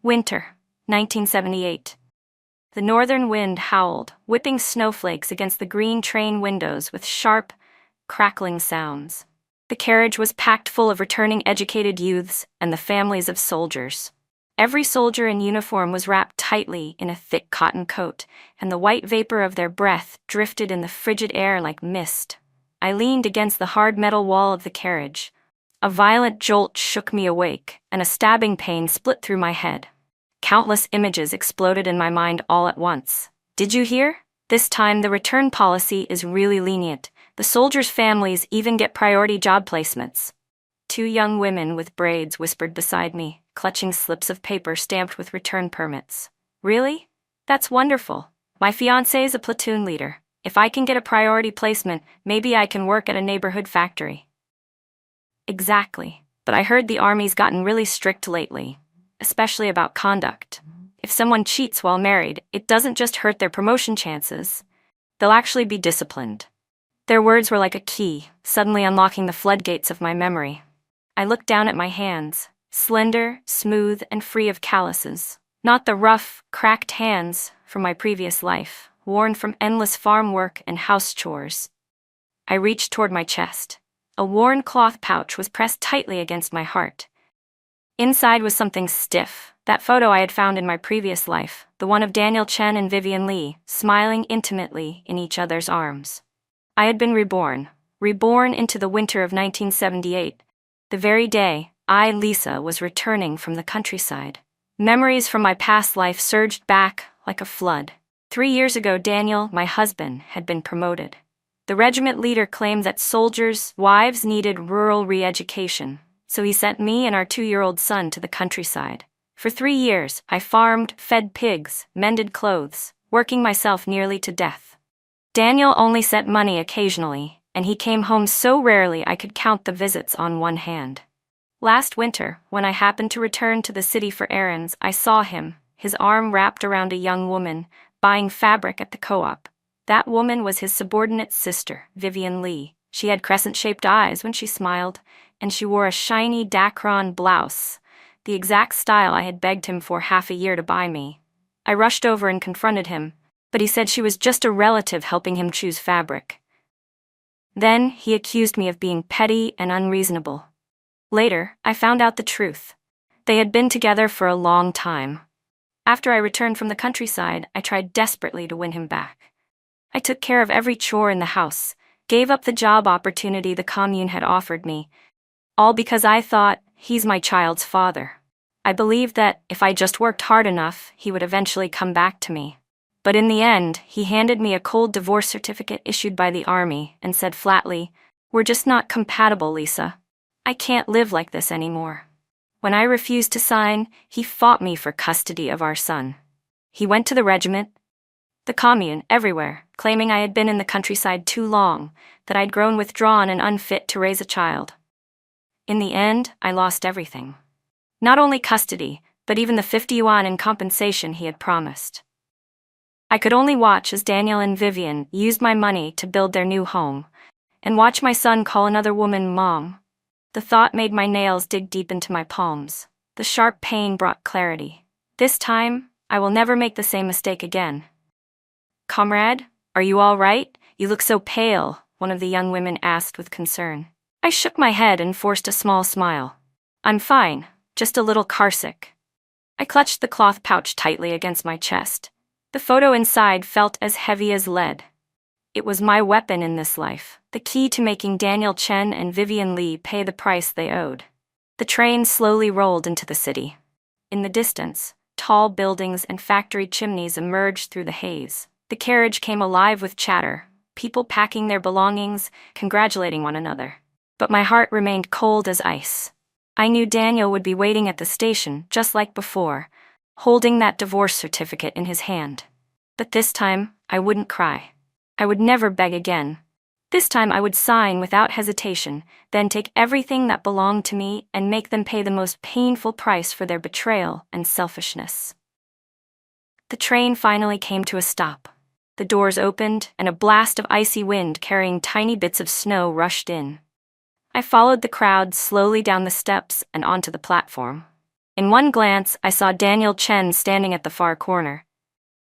Winter, 1978. The northern wind howled, whipping snowflakes against the green train windows with sharp, crackling sounds. The carriage was packed full of returning educated youths and the families of soldiers. Every soldier in uniform was wrapped tightly in a thick cotton coat, and the white vapor of their breath drifted in the frigid air like mist. I leaned against the hard metal wall of the carriage. A violent jolt shook me awake, and a stabbing pain split through my head. Countless images exploded in my mind all at once. Did you hear? This time the return policy is really lenient. The soldiers' families even get priority job placements. Two young women with braids whispered beside me, clutching slips of paper stamped with return permits. Really? That's wonderful. My fiancé's a platoon leader. If I can get a priority placement, maybe I can work at a neighborhood factory. Exactly. But I heard the Army's gotten really strict lately, especially about conduct. If someone cheats while married, it doesn't just hurt their promotion chances. They'll actually be disciplined. Their words were like a key, suddenly unlocking the floodgates of my memory. I looked down at my hands, slender, smooth, and free of calluses. Not the rough, cracked hands from my previous life, worn from endless farm work and house chores. I reached toward my chest. A worn cloth pouch was pressed tightly against my heart. Inside was something stiff, that photo I had found in my previous life, the one of Daniel Chen and Vivian Lee, smiling intimately in each other's arms. I had been reborn into the winter of 1978, the very day I, Lisa, was returning from the countryside. Memories from my past life surged back like a flood. 3 years ago, Daniel, my husband, had been promoted. The regiment leader claimed that soldiers' wives needed rural re-education, so he sent me and our 2-year-old son to the countryside. For 3 years, I farmed, fed pigs, mended clothes, working myself nearly to death. Daniel only sent money occasionally, and he came home so rarely I could count the visits on one hand. Last winter, when I happened to return to the city for errands, I saw him, his arm wrapped around a young woman, buying fabric at the co-op. That woman was his subordinate's sister, Vivian Lee. She had crescent-shaped eyes when she smiled, and she wore a shiny Dacron blouse, the exact style I had begged him for half a year to buy me. I rushed over and confronted him, but he said she was just a relative helping him choose fabric. Then he accused me of being petty and unreasonable. Later, I found out the truth. They had been together for a long time. After I returned from the countryside, I tried desperately to win him back. I took care of every chore in the house, gave up the job opportunity the commune had offered me, all because I thought, he's my child's father. I believed that if I just worked hard enough, he would eventually come back to me. But in the end, he handed me a cold divorce certificate issued by the Army and said flatly, "We're just not compatible, Lisa. I can't live like this anymore." When I refused to sign, he fought me for custody of our son. He went to the regiment, the commune, everywhere, claiming I had been in the countryside too long, that I'd grown withdrawn and unfit to raise a child. In the end, I lost everything. Not only custody, but even the 50 yuan in compensation he had promised. I could only watch as Daniel and Vivian used my money to build their new home, and watch my son call another woman mom. The thought made my nails dig deep into my palms. The sharp pain brought clarity. This time, I will never make the same mistake again. "Comrade, are you all right? You look so pale," one of the young women asked with concern. I shook my head and forced a small smile. "I'm fine, just a little carsick." I clutched the cloth pouch tightly against my chest. The photo inside felt as heavy as lead. It was my weapon in this life, the key to making Daniel Chen and Vivian Lee pay the price they owed. The train slowly rolled into the city. In the distance, tall buildings and factory chimneys emerged through the haze. The carriage came alive with chatter, people packing their belongings, congratulating one another. But my heart remained cold as ice. I knew Daniel would be waiting at the station, just like before, holding that divorce certificate in his hand. But this time, I wouldn't cry. I would never beg again. This time I would sign without hesitation, then take everything that belonged to me and make them pay the most painful price for their betrayal and selfishness. The train finally came to a stop. The doors opened, and a blast of icy wind carrying tiny bits of snow rushed in. I followed the crowd slowly down the steps and onto the platform. In one glance, I saw Daniel Chen standing at the far corner.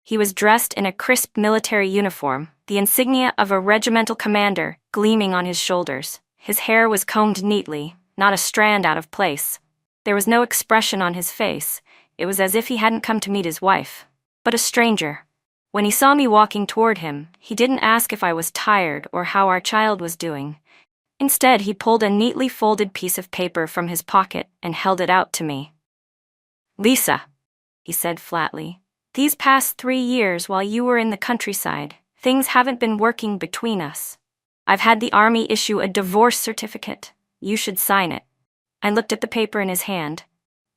He was dressed in a crisp military uniform, the insignia of a regimental commander gleaming on his shoulders. His hair was combed neatly, not a strand out of place. There was no expression on his face. It was as if he hadn't come to meet his wife, but a stranger. When he saw me walking toward him, he didn't ask if I was tired or how our child was doing. Instead, he pulled a neatly folded piece of paper from his pocket and held it out to me. "Lisa," he said flatly, "these past 3 years while you were in the countryside, things haven't been working between us. I've had the army issue a divorce certificate. You should sign it." I looked at the paper in his hand.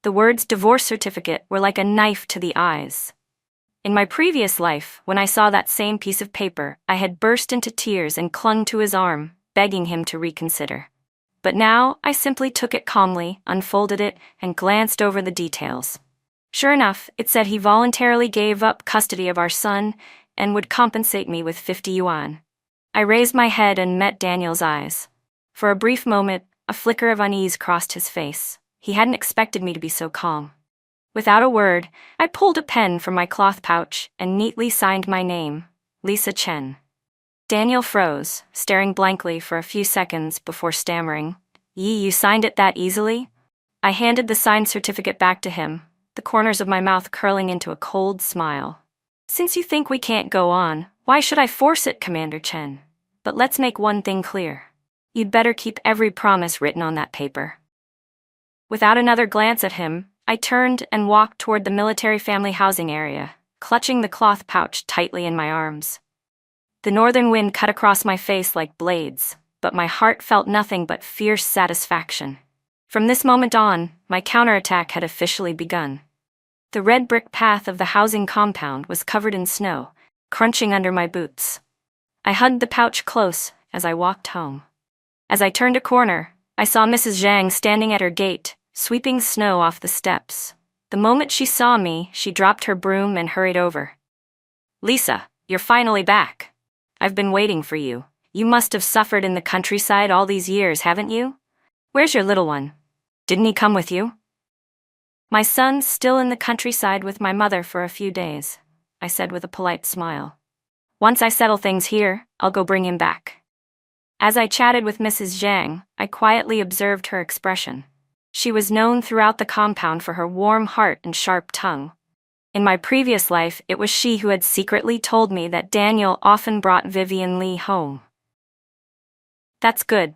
The words divorce certificate were like a knife to the eyes. In my previous life, when I saw that same piece of paper, I had burst into tears and clung to his arm, begging him to reconsider. But now, I simply took it calmly, unfolded it, and glanced over the details. Sure enough, it said he voluntarily gave up custody of our son and would compensate me with 50 yuan. I raised my head and met Daniel's eyes. For a brief moment, a flicker of unease crossed his face. He hadn't expected me to be so calm. Without a word, I pulled a pen from my cloth pouch and neatly signed my name, Lisa Chen. Daniel froze, staring blankly for a few seconds before stammering, You signed it that easily?" I handed the signed certificate back to him, the corners of my mouth curling into a cold smile. "Since you think we can't go on, why should I force it, Commander Chen? But let's make one thing clear. You'd better keep every promise written on that paper." Without another glance at him, I turned and walked toward the military family housing area, clutching the cloth pouch tightly in my arms. The northern wind cut across my face like blades, but my heart felt nothing but fierce satisfaction. From this moment on, my counterattack had officially begun. The red brick path of the housing compound was covered in snow, crunching under my boots. I hugged the pouch close as I walked home. As I turned a corner, I saw Mrs. Zhang standing at her gate, sweeping snow off the steps. The moment she saw me, she dropped her broom and hurried over. "Lisa, you're finally back. I've been waiting for you. You must have suffered in the countryside all these years, haven't you? Where's your little one? Didn't he come with you?" "My son's still in the countryside with my mother for a few days," I said with a polite smile. "Once I settle things here, I'll go bring him back." As I chatted with Mrs. Zhang, I quietly observed her expression. She was known throughout the compound for her warm heart and sharp tongue. In my previous life, it was she who had secretly told me that Daniel often brought Vivian Lee home. That's good,"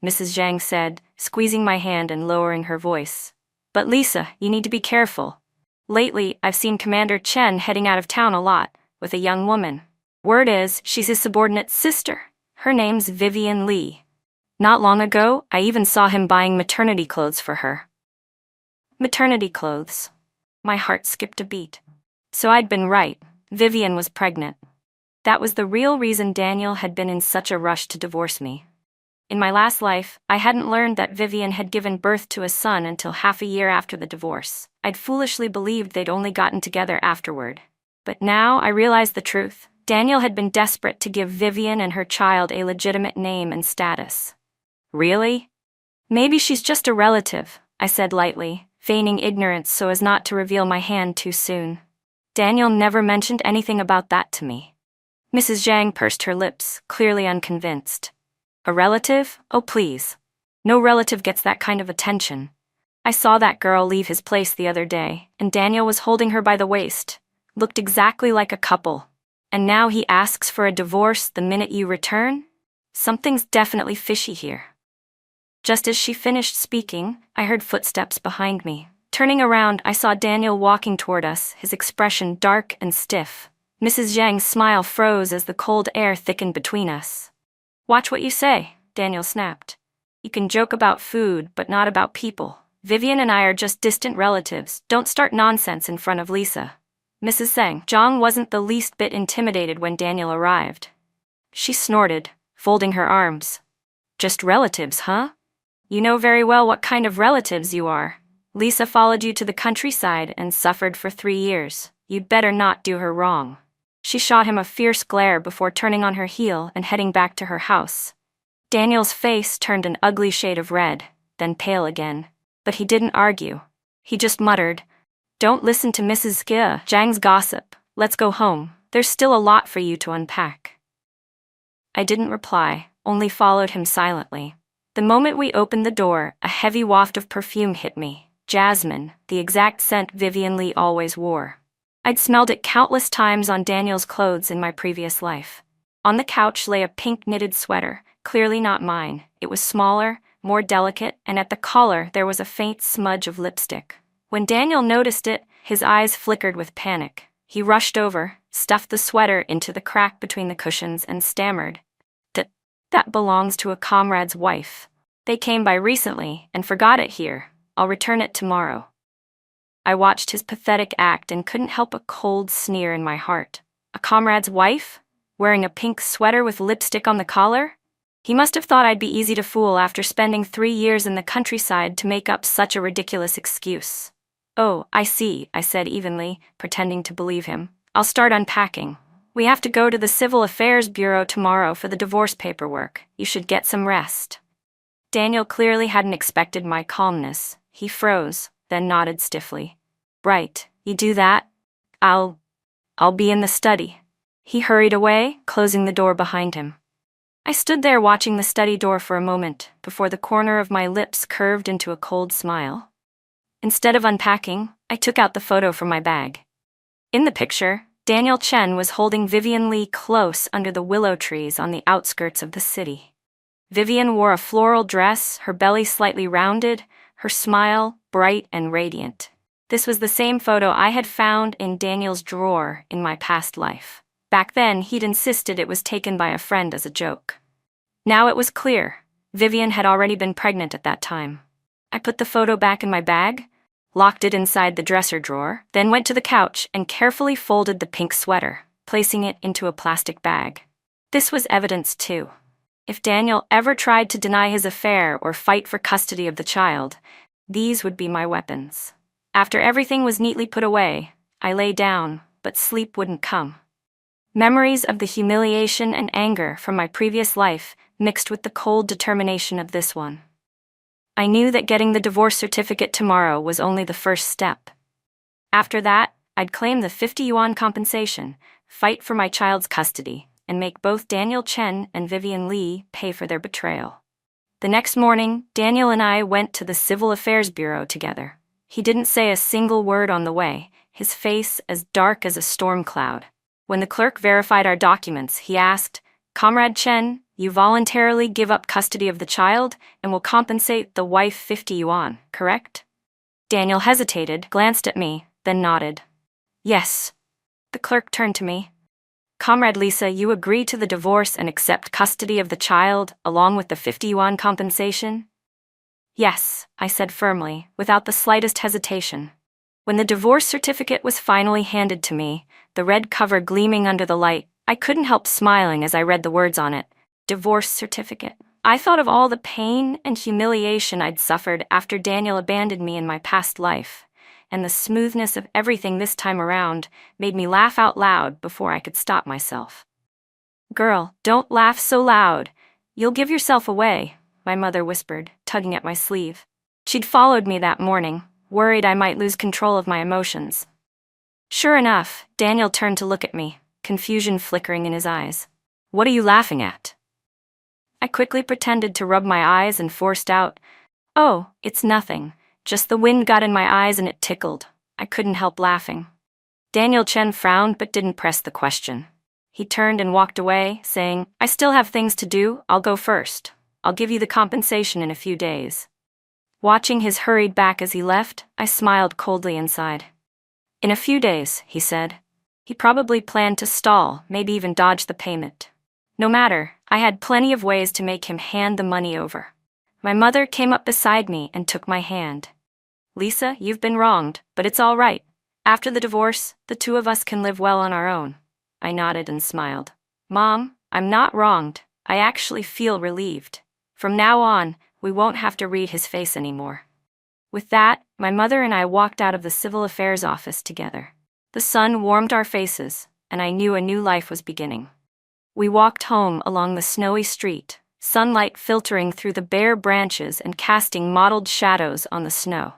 Mrs. Zhang said, squeezing my hand and lowering her voice. "But Lisa, you need to be careful. Lately, I've seen Commander Chen heading out of town a lot, with a young woman. Word is, she's his subordinate's sister. Her name's Vivian Lee. Not long ago, I even saw him buying maternity clothes for her." Maternity clothes. My heart skipped a beat. So I'd been right. Vivian was pregnant. That was the real reason Daniel had been in such a rush to divorce me. In my last life, I hadn't learned that Vivian had given birth to a son until half a year after the divorce. I'd foolishly believed they'd only gotten together afterward. But now I realized the truth. Daniel had been desperate to give Vivian and her child a legitimate name and status. "Really? Maybe she's just a relative," I said lightly, feigning ignorance so as not to reveal my hand too soon. Daniel never mentioned anything about that to me. Mrs. Zhang pursed her lips, clearly unconvinced. "A relative? Oh please. No relative gets that kind of attention. I saw that girl leave his place the other day, and Daniel was holding her by the waist. Looked exactly like a couple. And now he asks for a divorce the minute you return? Something's definitely fishy here." Just as she finished speaking, I heard footsteps behind me. Turning around, I saw Daniel walking toward us, his expression dark and stiff. Mrs. Zhang's smile froze as the cold air thickened between us. "Watch what you say," Daniel snapped. "You can joke about food, but not about people. Vivian and I are just distant relatives. Don't start nonsense in front of Lisa." Mrs. Zhang wasn't the least bit intimidated when Daniel arrived. She snorted, folding her arms. "Just relatives, huh? You know very well what kind of relatives you are. Lisa followed you to the countryside and suffered for 3 years. You'd better not do her wrong." She shot him a fierce glare before turning on her heel and heading back to her house. Daniel's face turned an ugly shade of red, then pale again. But he didn't argue. He just muttered, "Don't listen to Mrs. Zhang's gossip. Let's go home. There's still a lot for you to unpack." I didn't reply, only followed him silently. The moment we opened the door, a heavy waft of perfume hit me. Jasmine, the exact scent Vivian Lee always wore. I'd smelled it countless times on Daniel's clothes in my previous life. On the couch lay a pink knitted sweater, clearly not mine. It was smaller, more delicate, and at the collar there was a faint smudge of lipstick. When Daniel noticed it, his eyes flickered with panic. He rushed over, stuffed the sweater into the crack between the cushions, and stammered, That belongs to a comrade's wife. They came by recently and forgot it here. I'll return it tomorrow." I watched his pathetic act and couldn't help a cold sneer in my heart. A comrade's wife? Wearing a pink sweater with lipstick on the collar? He must have thought I'd be easy to fool after spending 3 years in the countryside to make up such a ridiculous excuse. "Oh, I see," I said evenly, pretending to believe him. "I'll start unpacking. We have to go to the Civil Affairs Bureau tomorrow for the divorce paperwork. You should get some rest." Daniel clearly hadn't expected my calmness. He froze, then nodded stiffly. "Right, you do that? I'll be in the study." He hurried away, closing the door behind him. I stood there watching the study door for a moment, before the corner of my lips curved into a cold smile. Instead of unpacking, I took out the photo from my bag. In the picture, Daniel Chen was holding Vivian Lee close under the willow trees on the outskirts of the city. Vivian wore a floral dress, her belly slightly rounded, her smile bright and radiant. This was the same photo I had found in Daniel's drawer in my past life. Back then, he'd insisted it was taken by a friend as a joke. Now it was clear. Vivian had already been pregnant at that time. I put the photo back in my bag, locked it inside the dresser drawer, then went to the couch and carefully folded the pink sweater, placing it into a plastic bag. This was evidence too. If Daniel ever tried to deny his affair or fight for custody of the child, these would be my weapons. After everything was neatly put away, I lay down, but sleep wouldn't come. Memories of the humiliation and anger from my previous life mixed with the cold determination of this one. I knew that getting the divorce certificate tomorrow was only the first step. After that, I'd claim the 50 yuan compensation, fight for my child's custody, and make both Daniel Chen and Vivian Lee pay for their betrayal. The next morning, Daniel and I went to the Civil Affairs Bureau together. He didn't say a single word on the way, his face as dark as a storm cloud. When the clerk verified our documents, he asked, "Comrade Chen, you voluntarily give up custody of the child and will compensate the wife 50 yuan, correct?" Daniel hesitated, glanced at me, then nodded. "Yes." The clerk turned to me. "Comrade Lisa, you agree to the divorce and accept custody of the child along with the 50 yuan compensation?" "Yes," I said firmly, without the slightest hesitation. When the divorce certificate was finally handed to me, the red cover gleaming under the light, I couldn't help smiling as I read the words on it. Divorce certificate. I thought of all the pain and humiliation I'd suffered after Daniel abandoned me in my past life, and the smoothness of everything this time around made me laugh out loud before I could stop myself. "Girl, don't laugh so loud. You'll give yourself away," my mother whispered, tugging at my sleeve. She'd followed me that morning, worried I might lose control of my emotions. Sure enough, Daniel turned to look at me, confusion flickering in his eyes. "What are you laughing at?" I quickly pretended to rub my eyes and forced out, "Oh, it's nothing. Just the wind got in my eyes and it tickled." I couldn't help laughing. Daniel Chen frowned but didn't press the question. He turned and walked away, saying, "I still have things to do. I'll go first. I'll give you the compensation in a few days." Watching his hurried back as he left, I smiled coldly inside. "In a few days," he said. He probably planned to stall, maybe even dodge the payment. No matter, I had plenty of ways to make him hand the money over. My mother came up beside me and took my hand. "Lisa, you've been wronged, but it's all right. After the divorce, the two of us can live well on our own." I nodded and smiled. "Mom, I'm not wronged. I actually feel relieved. From now on, we won't have to read his face anymore." With that, my mother and I walked out of the Civil Affairs office together. The sun warmed our faces, and I knew a new life was beginning. We walked home along the snowy street, sunlight filtering through the bare branches and casting mottled shadows on the snow.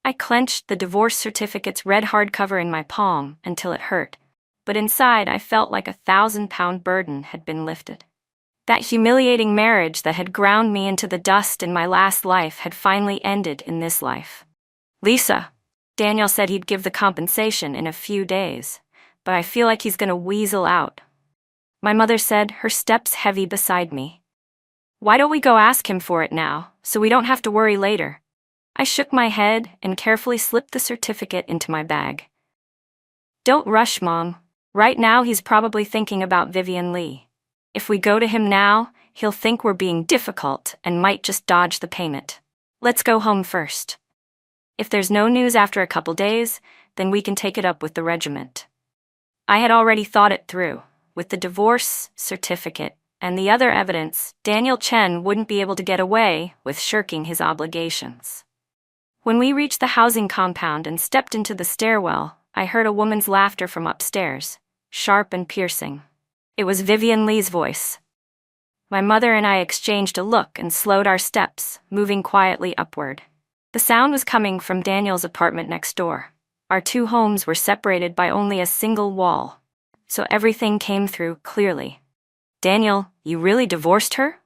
I clenched the divorce certificate's red hardcover in my palm until it hurt, but inside I felt like a 1,000-pound burden had been lifted. That humiliating marriage that had ground me into the dust in my last life had finally ended in this life. Lisa, Daniel said he'd give the compensation in a few days, but I feel like he's gonna weasel out. My mother said, her steps heavy beside me. Why don't we go ask him for it now, so we don't have to worry later? I shook my head and carefully slipped the certificate into my bag. Don't rush, Mom. Right now he's probably thinking about Vivian Lee. If we go to him now, he'll think we're being difficult and might just dodge the payment. Let's go home first. If there's no news after a couple days, then we can take it up with the regiment. I had already thought it through. With the divorce certificate and the other evidence, Daniel Chen wouldn't be able to get away with shirking his obligations. When we reached the housing compound and stepped into the stairwell, I heard a woman's laughter from upstairs, sharp and piercing. It was Vivian Lee's voice. My mother and I exchanged a look and slowed our steps, moving quietly upward. The sound was coming from Daniel's apartment next door. Our two homes were separated by only a single wall, so everything came through clearly. Daniel, you really divorced her?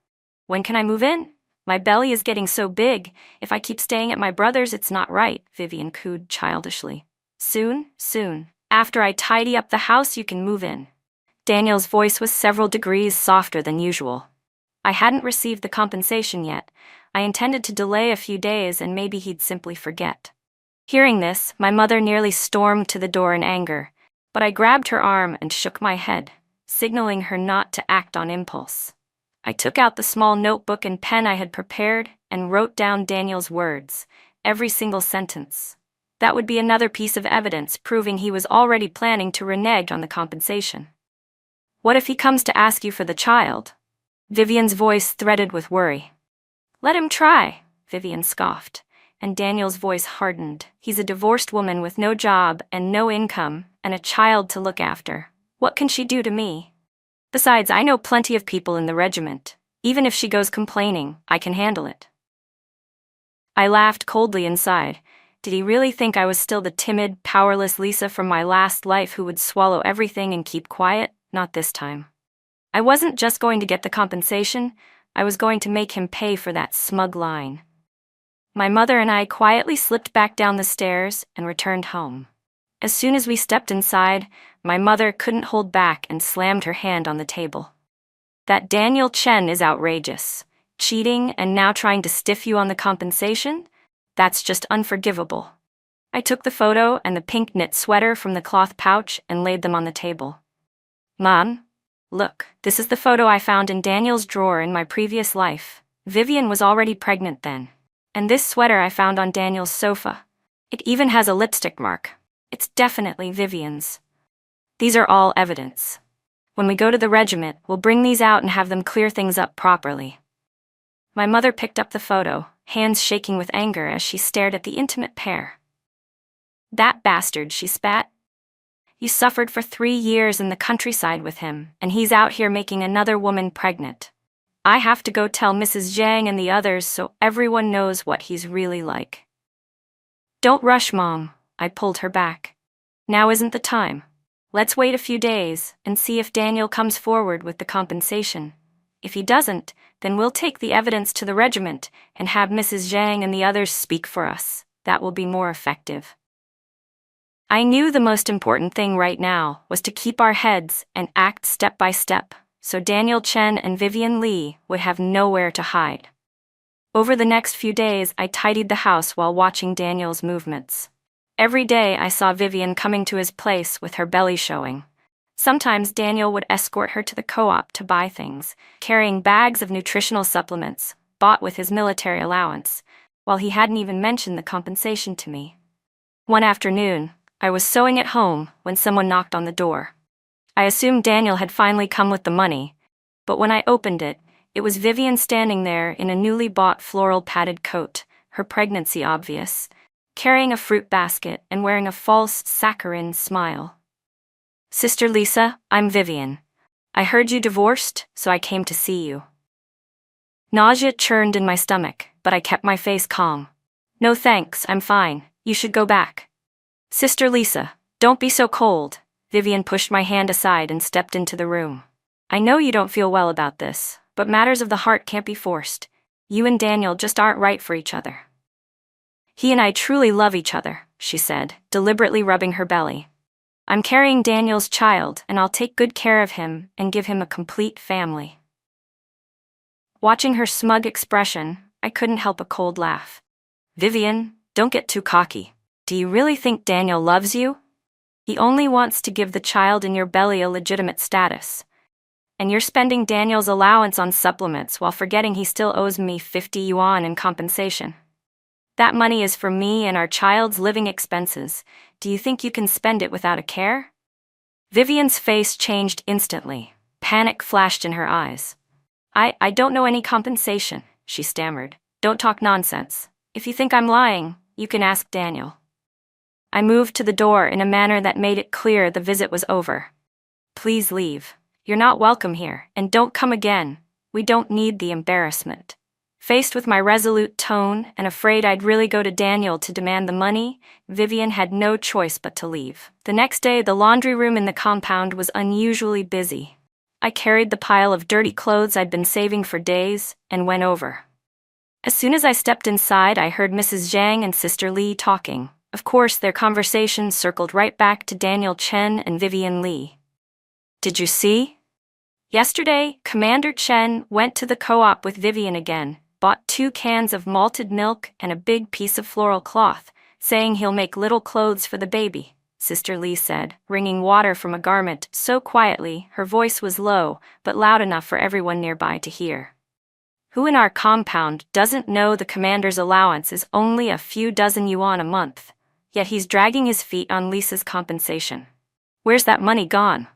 When can I move in? My belly is getting so big. If I keep staying at my brother's, it's not right, Vivian cooed childishly. Soon. After I tidy up the house, you can move in. Daniel's voice was several degrees softer than usual. I hadn't received the compensation yet. I intended to delay a few days and maybe he'd simply forget. Hearing this, my mother nearly stormed to the door in anger, but I grabbed her arm and shook my head, signaling her not to act on impulse. I took out the small notebook and pen I had prepared and wrote down Daniel's words, every single sentence. That would be another piece of evidence proving he was already planning to renege on the compensation. What if he comes to ask you for the child? Vivian's voice threaded with worry. Let him try, Vivian scoffed, and Daniel's voice hardened. He's a divorced woman with no job and no income and a child to look after. What can she do to me? Besides, I know plenty of people in the regiment. Even if she goes complaining, I can handle it. I laughed coldly inside. Did he really think I was still the timid, powerless Lisa from my last life who would swallow everything and keep quiet? Not this time. I wasn't just going to get the compensation, I was going to make him pay for that smug line. My mother and I quietly slipped back down the stairs and returned home. As soon as we stepped inside, my mother couldn't hold back and slammed her hand on the table. That Daniel Chen is outrageous. Cheating and now trying to stiff you on the compensation? That's just unforgivable. I took the photo and the pink knit sweater from the cloth pouch and laid them on the table. Mom, look, this is the photo I found in Daniel's drawer in my previous life. Vivian was already pregnant then. And this sweater I found on Daniel's sofa. It even has a lipstick mark. It's definitely Vivian's. These are all evidence. When we go to the regiment, we'll bring these out and have them clear things up properly. My mother picked up the photo, hands shaking with anger as she stared at the intimate pair. That bastard, she spat. You suffered for 3 years in the countryside with him, and he's out here making another woman pregnant. I have to go tell Mrs. Zhang and the others so everyone knows what he's really like. Don't rush, Mom, I pulled her back. Now isn't the time. Let's wait a few days and see if Daniel comes forward with the compensation. If he doesn't, then we'll take the evidence to the regiment and have Mrs. Zhang and the others speak for us. That will be more effective. I knew the most important thing right now was to keep our heads and act step by step, so Daniel Chen and Vivian Lee would have nowhere to hide. Over the next few days, I tidied the house while watching Daniel's movements. Every day I saw Vivian coming to his place with her belly showing. Sometimes Daniel would escort her to the co-op to buy things, carrying bags of nutritional supplements, bought with his military allowance, while he hadn't even mentioned the compensation to me. One afternoon, I was sewing at home when someone knocked on the door. I assumed Daniel had finally come with the money, but when I opened it, it was Vivian standing there in a newly bought floral padded coat, her pregnancy obvious, carrying a fruit basket and wearing a false saccharine smile. Sister Lisa, I'm Vivian. I heard you divorced, so I came to see you. Nausea churned in my stomach, but I kept my face calm. No thanks, I'm fine. You should go back. Sister Lisa, don't be so cold. Vivian pushed my hand aside and stepped into the room. I know you don't feel well about this, but matters of the heart can't be forced. You and Daniel just aren't right for each other. He and I truly love each other, she said, deliberately rubbing her belly. I'm carrying Daniel's child, and I'll take good care of him and give him a complete family. Watching her smug expression, I couldn't help a cold laugh. Vivian, don't get too cocky. Do you really think Daniel loves you? He only wants to give the child in your belly a legitimate status. And you're spending Daniel's allowance on supplements while forgetting he still owes me 50 yuan in compensation. That money is for me and our child's living expenses. Do you think you can spend it without a care? Vivian's face changed instantly. Panic flashed in her eyes. I don't know any compensation, she stammered. Don't talk nonsense. If you think I'm lying, you can ask Daniel. I moved to the door in a manner that made it clear the visit was over. Please leave. You're not welcome here, and don't come again. We don't need the embarrassment. Faced with my resolute tone and afraid I'd really go to Daniel to demand the money, Vivian had no choice but to leave. The next day, the laundry room in the compound was unusually busy. I carried the pile of dirty clothes I'd been saving for days and went over. As soon as I stepped inside, I heard Mrs. Zhang and Sister Li talking. Of course, their conversation circled right back to Daniel Chen and Vivian Li. Did you see? Yesterday, Commander Chen went to the co-op with Vivian again, bought 2 cans of malted milk and a big piece of floral cloth, saying he'll make little clothes for the baby, Sister Li said, wringing water from a garment so quietly her voice was low but loud enough for everyone nearby to hear. Who in our compound doesn't know the commander's allowance is only a few dozen yuan a month, yet he's dragging his feet on Lisa's compensation? Where's that money gone?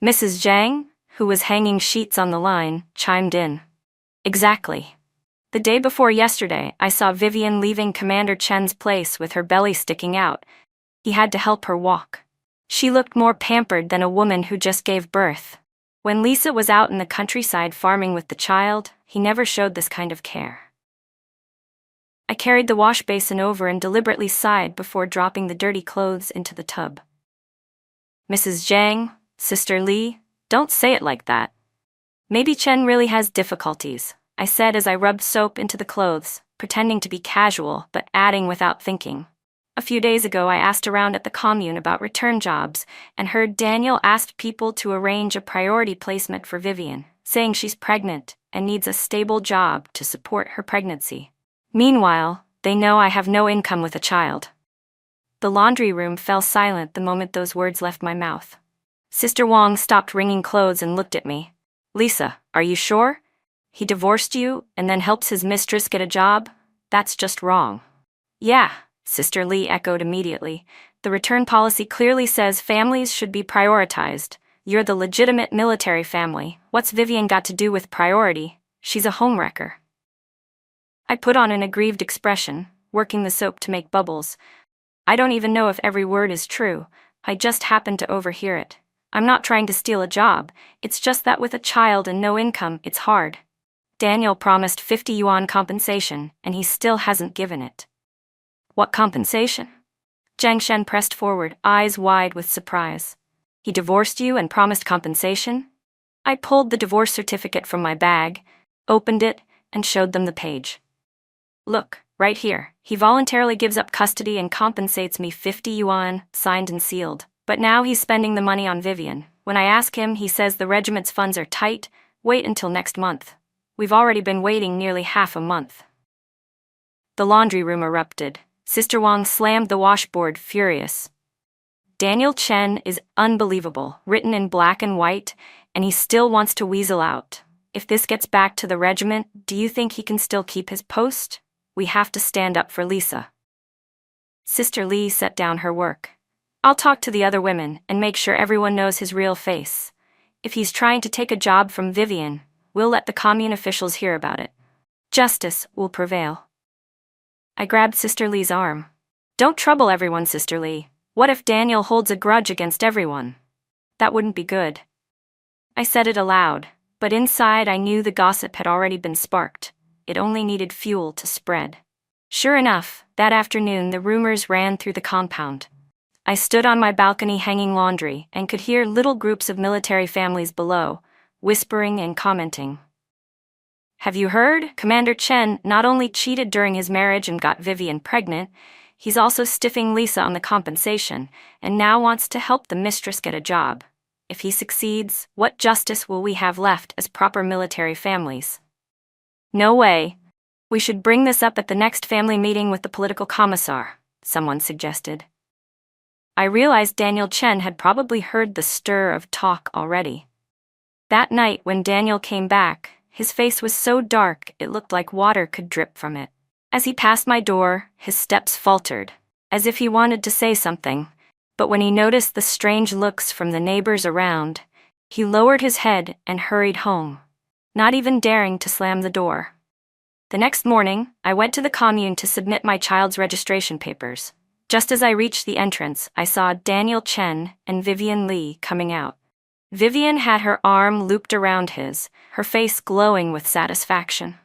Mrs. Zhang, who was hanging sheets on the line, chimed in. Exactly. The day before yesterday, I saw Vivian leaving Commander Chen's place with her belly sticking out. He had to help her walk. She looked more pampered than a woman who just gave birth. When Lisa was out in the countryside farming with the child, he never showed this kind of care. I carried the wash basin over and deliberately sighed before dropping the dirty clothes into the tub. Mrs. Zhang, Sister Li, don't say it like that. Maybe Chen really has difficulties, I said as I rubbed soap into the clothes, pretending to be casual but adding without thinking. A few days ago I asked around at the commune about return jobs and heard Daniel asked people to arrange a priority placement for Vivian, saying she's pregnant and needs a stable job to support her pregnancy. Meanwhile, they know I have no income with a child. The laundry room fell silent the moment those words left my mouth. Sister Wang stopped wringing clothes and looked at me. Lisa, are you sure? He divorced you and then helps his mistress get a job? That's just wrong. Yeah, Sister Li echoed immediately. The return policy clearly says families should be prioritized. You're the legitimate military family. What's Vivian got to do with priority? She's a homewrecker. I put on an aggrieved expression, working the soap to make bubbles. I don't even know if every word is true. I just happened to overhear it. I'm not trying to steal a job. It's just that with a child and no income, it's hard. Daniel promised 50 yuan compensation, and he still hasn't given it. What compensation? Zhang Shen pressed forward, eyes wide with surprise. He divorced you and promised compensation? I pulled the divorce certificate from my bag, opened it, and showed them the page. Look, right here. He voluntarily gives up custody and compensates me 50 yuan, signed and sealed. But now he's spending the money on Vivian. When I ask him, he says the regiment's funds are tight. Wait until next month. We've already been waiting nearly half a month. The laundry room erupted. Sister Wang slammed the washboard, furious. Daniel Chen is unbelievable, written in black and white, and he still wants to weasel out. If this gets back to the regiment, do you think he can still keep his post? We have to stand up for Lisa. Sister Li set down her work. I'll talk to the other women and make sure everyone knows his real face. If he's trying to take a job from Vivian, we'll let the commune officials hear about it. Justice will prevail. I grabbed Sister Li's arm. Don't trouble everyone, Sister Li. What if Daniel holds a grudge against everyone? That wouldn't be good. I said it aloud, but inside I knew the gossip had already been sparked. It only needed fuel to spread. Sure enough, that afternoon the rumors ran through the compound. I stood on my balcony hanging laundry and could hear little groups of military families below, whispering and commenting. Have you heard? Commander Chen not only cheated during his marriage and got Vivian pregnant, he's also stiffing Lisa on the compensation and now wants to help the mistress get a job. If he succeeds, what justice will we have left as proper military families? No way. We should bring this up at the next family meeting with the political commissar, someone suggested. I realized Daniel Chen had probably heard the stir of talk already. That night when Daniel came back, his face was so dark it looked like water could drip from it. As he passed my door, his steps faltered, as if he wanted to say something, but when he noticed the strange looks from the neighbors around, he lowered his head and hurried home, not even daring to slam the door. The next morning, I went to the commune to submit my child's registration papers. Just as I reached the entrance, I saw Daniel Chen and Vivian Li coming out. Vivian had her arm looped around his, her face glowing with satisfaction.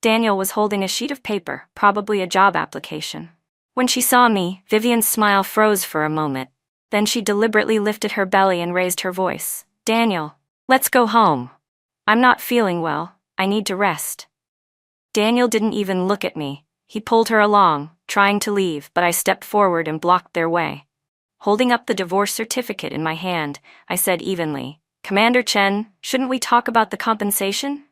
Daniel was holding a sheet of paper, probably a job application. When she saw me, Vivian's smile froze for a moment. Then she deliberately lifted her belly and raised her voice. Daniel, let's go home. I'm not feeling well. I need to rest. Daniel didn't even look at me. He pulled her along, trying to leave, but I stepped forward and blocked their way. Holding up the divorce certificate in my hand, I said evenly, Commander Chen, shouldn't we talk about the compensation?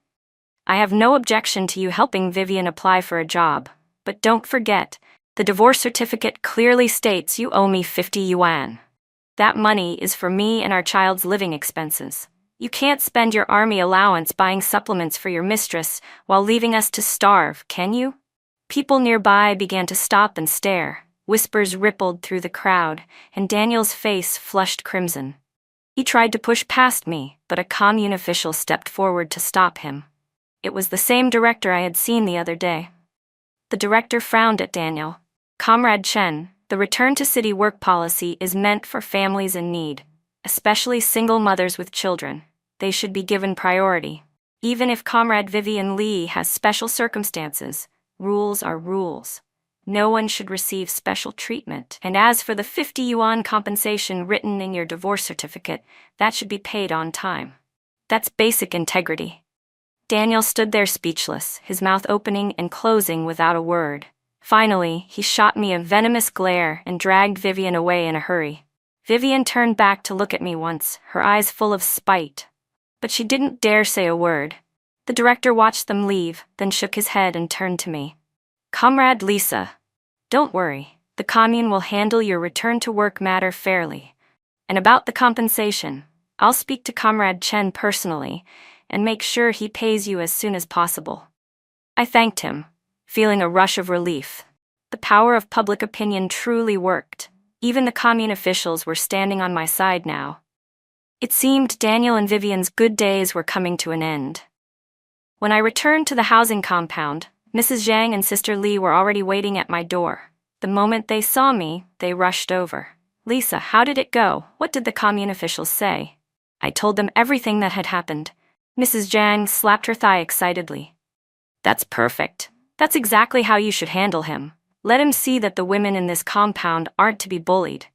I have no objection to you helping Vivian apply for a job, but don't forget, the divorce certificate clearly states you owe me 50 yuan. That money is for me and our child's living expenses. You can't spend your army allowance buying supplements for your mistress while leaving us to starve, can you? People nearby began to stop and stare. Whispers rippled through the crowd, and Daniel's face flushed crimson. He tried to push past me, but a commune official stepped forward to stop him. It was the same director I had seen the other day. The director frowned at Daniel. Comrade Chen, the return to city work policy is meant for families in need, especially single mothers with children. They should be given priority. Even if Comrade Vivian Li has special circumstances, rules are rules. No one should receive special treatment. And as for the 50 yuan compensation written in your divorce certificate, that should be paid on time. That's basic integrity. Daniel stood there speechless, his mouth opening and closing without a word. Finally, he shot me a venomous glare and dragged Vivian away in a hurry. Vivian turned back to look at me once, her eyes full of spite. But she didn't dare say a word. The director watched them leave, then shook his head and turned to me. Comrade Lisa, don't worry. The commune will handle your return to work matter fairly. And about the compensation, I'll speak to Comrade Chen personally and make sure he pays you as soon as possible. I thanked him, feeling a rush of relief. The power of public opinion truly worked. Even the commune officials were standing on my side now. It seemed Daniel and Vivian's good days were coming to an end. When I returned to the housing compound, Mrs. Zhang and Sister Li were already waiting at my door. The moment they saw me, they rushed over. Lisa, how did it go? What did the commune officials say? I told them everything that had happened. Mrs. Zhang slapped her thigh excitedly. That's perfect. That's exactly how you should handle him. Let him see that the women in this compound aren't to be bullied.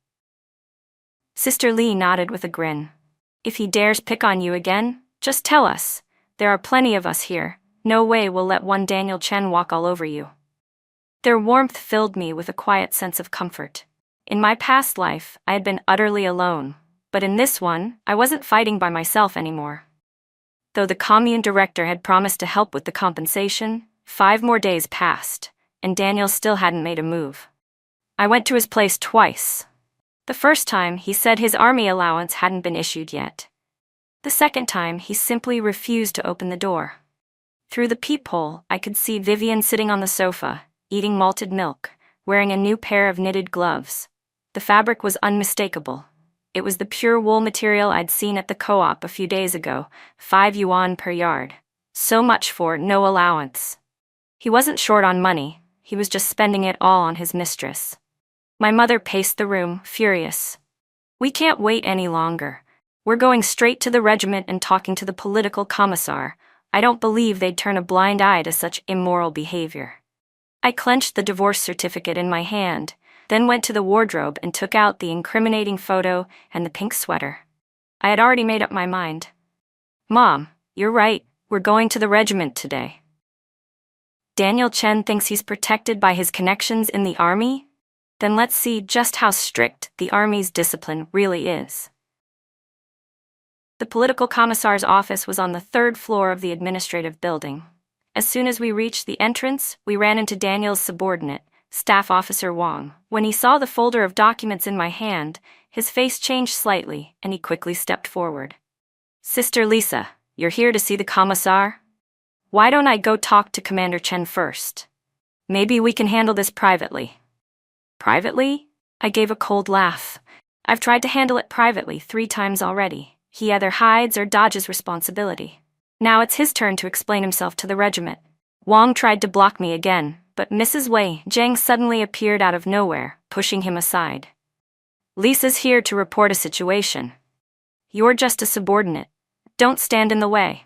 Sister Li nodded with a grin. If he dares pick on you again, just tell us. There are plenty of us here. No way we'll let one Daniel Chen walk all over you. Their warmth filled me with a quiet sense of comfort. In my past life, I had been utterly alone, but in this one, I wasn't fighting by myself anymore. Though the commune director had promised to help with the compensation, 5 more days passed, and Daniel still hadn't made a move. I went to his place twice. The first time, he said his army allowance hadn't been issued yet. The second time, he simply refused to open the door. Through the peephole, I could see Vivian sitting on the sofa, eating malted milk, wearing a new pair of knitted gloves. The fabric was unmistakable. It was the pure wool material I'd seen at the co-op a few days ago, 5 yuan per yard. So much for no allowance. He wasn't short on money, he was just spending it all on his mistress. My mother paced the room, furious. We can't wait any longer. We're going straight to the regiment and talking to the political commissar. I don't believe they'd turn a blind eye to such immoral behavior. I clenched the divorce certificate in my hand, then went to the wardrobe and took out the incriminating photo and the pink sweater. I had already made up my mind. Mom, you're right, we're going to the regiment today. Daniel Chen thinks he's protected by his connections in the army? Then let's see just how strict the army's discipline really is. The political commissar's office was on the third floor of the administrative building. As soon as we reached the entrance, we ran into Daniel's subordinate, Staff Officer Wang. When he saw the folder of documents in my hand, his face changed slightly, and he quickly stepped forward. Sister Lisa, you're here to see the commissar? Why don't I go talk to Commander Chen first? Maybe we can handle this privately. Privately? I gave a cold laugh. I've tried to handle it privately 3 times already. He either hides or dodges responsibility. Now it's his turn to explain himself to the regiment. Wang tried to block me again, but Mrs. Wei Zhang suddenly appeared out of nowhere, pushing him aside. Lisa's here to report a situation. You're just a subordinate. Don't stand in the way.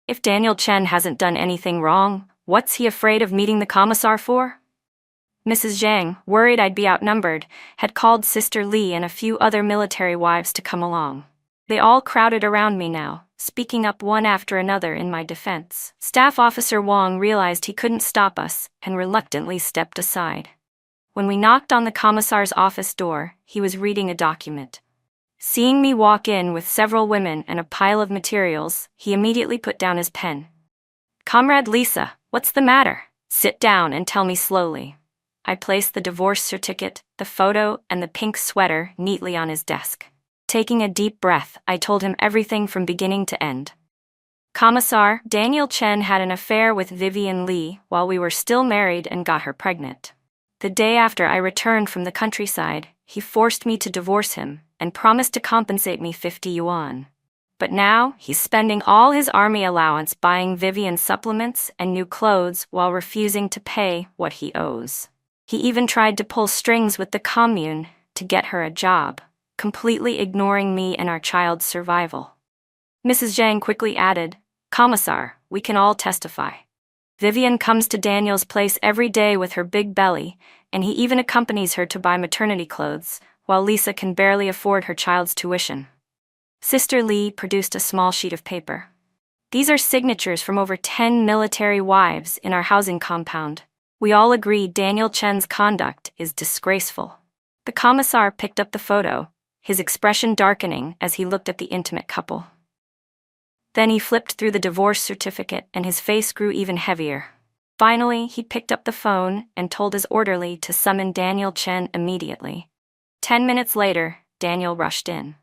If Daniel Chen hasn't done anything wrong, what's he afraid of meeting the commissar for? Mrs. Zhang, worried I'd be outnumbered, had called Sister Li and a few other military wives to come along. They all crowded around me now, speaking up one after another in my defense. Staff Officer Wang realized he couldn't stop us and reluctantly stepped aside. When we knocked on the commissar's office door, he was reading a document. Seeing me walk in with several women and a pile of materials, he immediately put down his pen. Comrade Lisa, what's the matter? Sit down and tell me slowly. I placed the divorce certificate, the photo, and the pink sweater neatly on his desk. Taking a deep breath, I told him everything from beginning to end. Commissar, Daniel Chen had an affair with Vivian Li while we were still married and got her pregnant. The day after I returned from the countryside, he forced me to divorce him and promised to compensate me 50 yuan. But now, he's spending all his army allowance buying Vivian supplements and new clothes while refusing to pay what he owes. He even tried to pull strings with the commune to get her a job, completely ignoring me and our child's survival. Mrs. Zhang quickly added, Commissar, we can all testify. Vivian comes to Daniel's place every day with her big belly, and he even accompanies her to buy maternity clothes, while Lisa can barely afford her child's tuition. Sister Li produced a small sheet of paper. These are signatures from over 10 military wives in our housing compound. We all agree Daniel Chen's conduct is disgraceful. The commissar picked up the photo, his expression darkening as he looked at the intimate couple. Then he flipped through the divorce certificate and his face grew even heavier. Finally, he picked up the phone and told his orderly to summon Daniel Chen immediately. 10 minutes later, Daniel rushed in.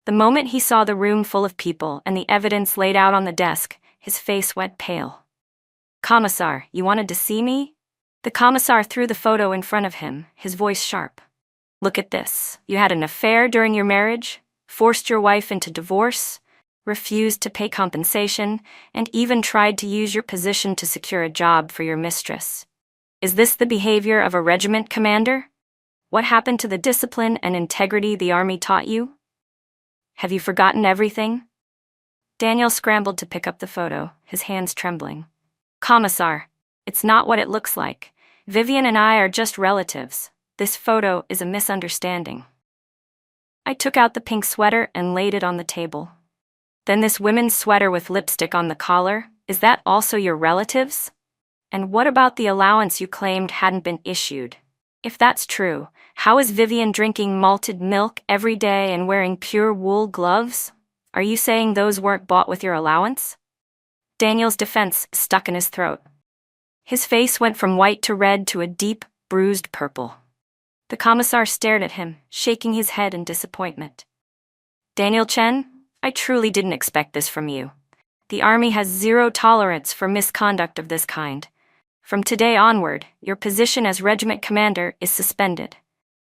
The moment he saw the room full of people and the evidence laid out on the desk, his face went pale. Commissar, you wanted to see me? The commissar threw the photo in front of him, his voice sharp. Look at this. You had an affair during your marriage, forced your wife into divorce, refused to pay compensation, and even tried to use your position to secure a job for your mistress. Is this the behavior of a regiment commander? What happened to the discipline and integrity the army taught you? Have you forgotten everything? Daniel scrambled to pick up the photo, his hands trembling. Commissar, it's not what it looks like. Vivian and I are just relatives. This photo is a misunderstanding. I took out the pink sweater and laid it on the table. Then this women's sweater with lipstick on the collar, is that also your relatives? And what about the allowance you claimed hadn't been issued? If that's true, how is Vivian drinking malted milk every day and wearing pure wool gloves? Are you saying those weren't bought with your allowance? Daniel's defense stuck in his throat. His face went from white to red to a deep, bruised purple. The commissar stared at him, shaking his head in disappointment. Daniel Chen, I truly didn't expect this from you. The army has zero tolerance for misconduct of this kind. From today onward, your position as regiment commander is suspended.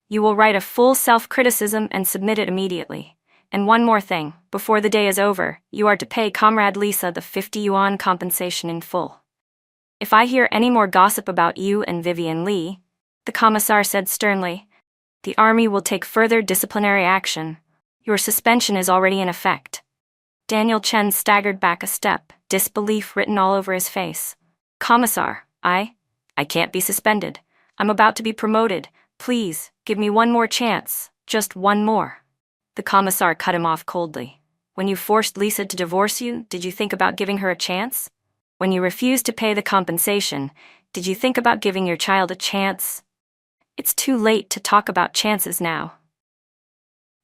You will write a full self-criticism and submit it immediately. And one more thing, before the day is over, you are to pay Comrade Lisa the 50 yuan compensation in full. If I hear any more gossip about you and Vivian Li, the commissar said sternly, the army will take further disciplinary action. Your suspension is already in effect. Daniel Chen staggered back a step, disbelief written all over his face. Commissar, I can't be suspended. I'm about to be promoted. Please, give me one more chance. Just one more. The commissar cut him off coldly. When you forced Lisa to divorce you, did you think about giving her a chance? When you refused to pay the compensation, did you think about giving your child a chance? It's too late to talk about chances now.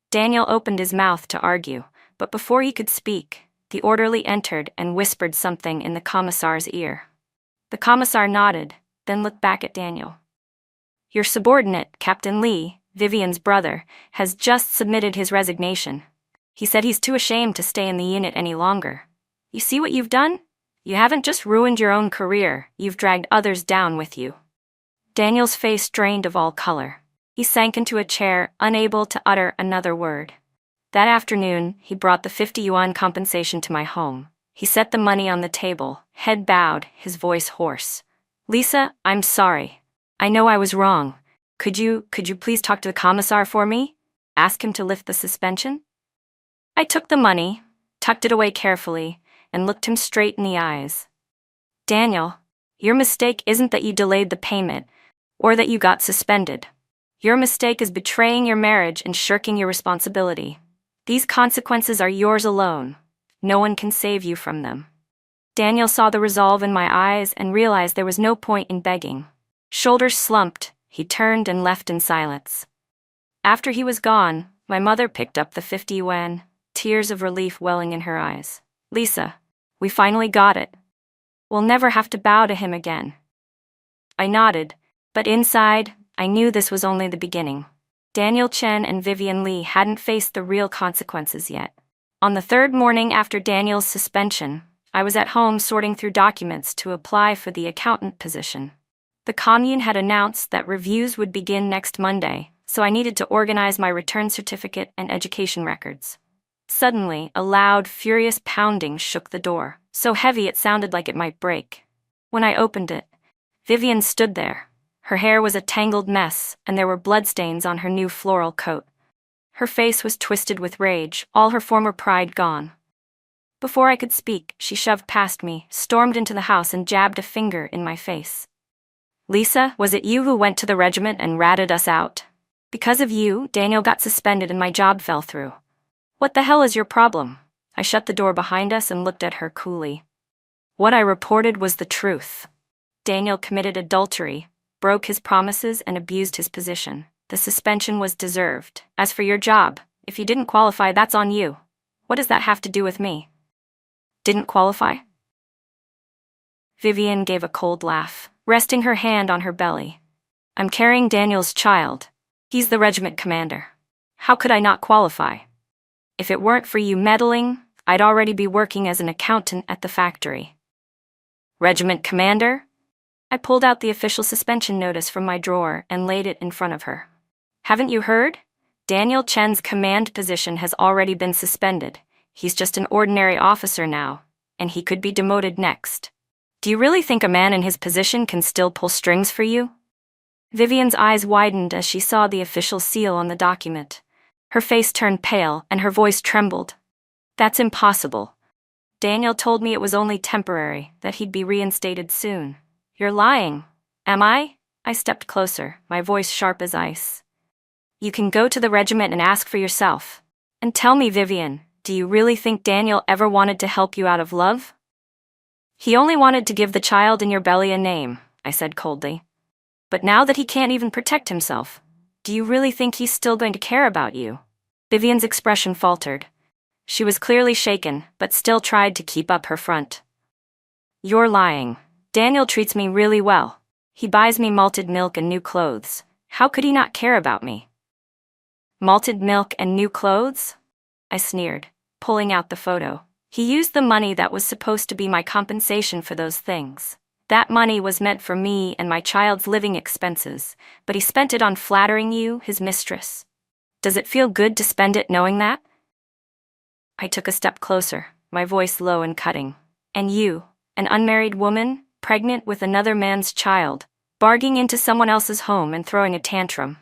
Daniel opened his mouth to argue, but before he could speak, the orderly entered and whispered something in the commissar's ear. The commissar nodded, then looked back at Daniel. Your subordinate, Captain Lee, Vivian's brother, has just submitted his resignation. He said he's too ashamed to stay in the unit any longer. You see what you've done? You haven't just ruined your own career, you've dragged others down with you. Daniel's face drained of all color. He sank into a chair, unable to utter another word. That afternoon, he brought the 50 yuan compensation to my home. He set the money on the table, head bowed, his voice hoarse. Lisa, I'm sorry. I know I was wrong. Could you please talk to the commissar for me? Ask him to lift the suspension? I took the money, tucked it away carefully, and looked him straight in the eyes. Daniel, your mistake isn't that you delayed the payment, or that you got suspended. Your mistake is betraying your marriage and shirking your responsibility. These consequences are yours alone. No one can save you from them. Daniel saw the resolve in my eyes and realized there was no point in begging. Shoulders slumped, he turned and left in silence. After he was gone, my mother picked up the 50 yuan, tears of relief welling in her eyes. Lisa, we finally got it. We'll never have to bow to him again. I nodded, but inside, I knew this was only the beginning. Daniel Chen and Vivian Lee hadn't faced the real consequences yet. On the third morning after Daniel's suspension, I was at home sorting through documents to apply for the accountant position. The commune had announced that reviews would begin next Monday, so I needed to organize my return certificate and education records. Suddenly, a loud, furious pounding shook the door, so heavy it sounded like it might break. When I opened it, Vivian stood there. Her hair was a tangled mess, and there were bloodstains on her new floral coat. Her face was twisted with rage, all her former pride gone. Before I could speak, she shoved past me, stormed into the house, and jabbed a finger in my face. Lisa, was it you who went to the regiment and ratted us out? Because of you, Daniel got suspended and my job fell through. What the hell is your problem? I shut the door behind us and looked at her coolly. What I reported was the truth. Daniel committed adultery, broke his promises, and abused his position. The suspension was deserved. As for your job, if you didn't qualify, that's on you. What does that have to do with me? Didn't qualify? Vivian gave a cold laugh, resting her hand on her belly. I'm carrying Daniel's child. He's the regiment commander. How could I not qualify? If it weren't for you meddling, I'd already be working as an accountant at the factory. Regiment commander? I pulled out the official suspension notice from my drawer and laid it in front of her. Haven't you heard? Daniel Chen's command position has already been suspended. He's just an ordinary officer now, and he could be demoted next. Do you really think a man in his position can still pull strings for you? Vivian's eyes widened as she saw the official seal on the document. Her face turned pale and her voice trembled. That's impossible. Daniel told me it was only temporary, that he'd be reinstated soon. You're lying. Am I? I stepped closer, my voice sharp as ice. You can go to the regiment and ask for yourself. And tell me, Vivian, do you really think Daniel ever wanted to help you out of love? He only wanted to give the child in your belly a name, I said coldly. But now that he can't even protect himself, do you really think he's still going to care about you? Vivian's expression faltered. She was clearly shaken, but still tried to keep up her front. You're lying. Daniel treats me really well. He buys me malted milk and new clothes. How could he not care about me? Malted milk and new clothes? I sneered, pulling out the photo. He used the money that was supposed to be my compensation for those things. That money was meant for me and my child's living expenses, but he spent it on flattering you, his mistress. Does it feel good to spend it knowing that? I took a step closer, my voice low and cutting. And you, an unmarried woman, pregnant with another man's child, barging into someone else's home and throwing a tantrum.